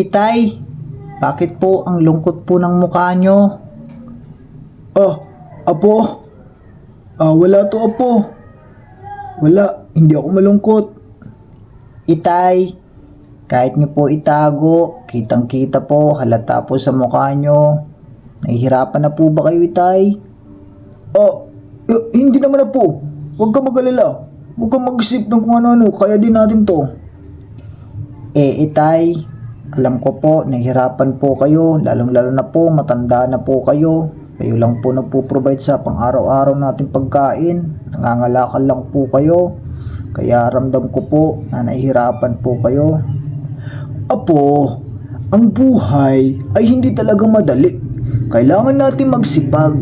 Itay, bakit po ang lungkot po ng mukha nyo? Ah, apo? Wala to apo. Wala, hindi ako malungkot. Itay, kahit nyo po itago, kitang kita po, halata po sa mukha nyo. Nahihirapan na po ba kayo, Itay? Hindi naman apo. Huwag ka mag-alala. Huwag kang mag-isip ng kung ano-ano, kaya din natin to. Itay, alam ko po, nahihirapan po kayo, lalong-lalo na po, matanda na po kayo. Kayo lang po nagpo-provide sa pang-araw-araw nating pagkain. Nangangalakal lang po kayo. Kaya ramdam ko po na nahihirapan po kayo. Apo, ang buhay ay hindi talaga madali. Kailangan natin magsipag.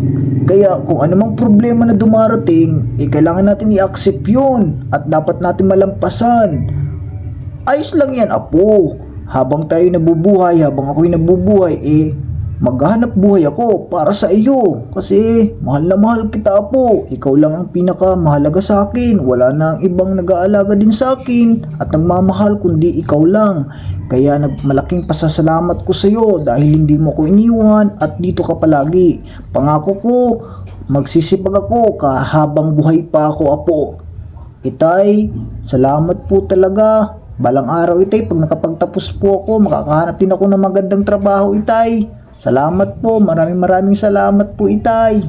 Kaya kung anumang problema na dumarating, kailangan natin i-accept yun at dapat natin malampasan. Ayos lang yan, apo. Habang tayo nabubuhay, habang ako'y nabubuhay, maghanap buhay ako para sa iyo. Kasi mahal na mahal kita, apo. Ikaw lang ang pinakamahalaga sa akin. Wala na ang ibang nag-aalaga din sa akin at nagmamahal kundi ikaw lang. Kaya malaking pasasalamat ko sa iyo dahil hindi mo ko iniwan at dito ka palagi. Pangako ko, magsisipag ako habang buhay pa ako, apo. Itay, salamat po talaga. Balang araw, Itay, pag nakapagtapos po ako, makakahanap din ako ng magandang trabaho, Itay. Salamat po, maraming salamat po, Itay.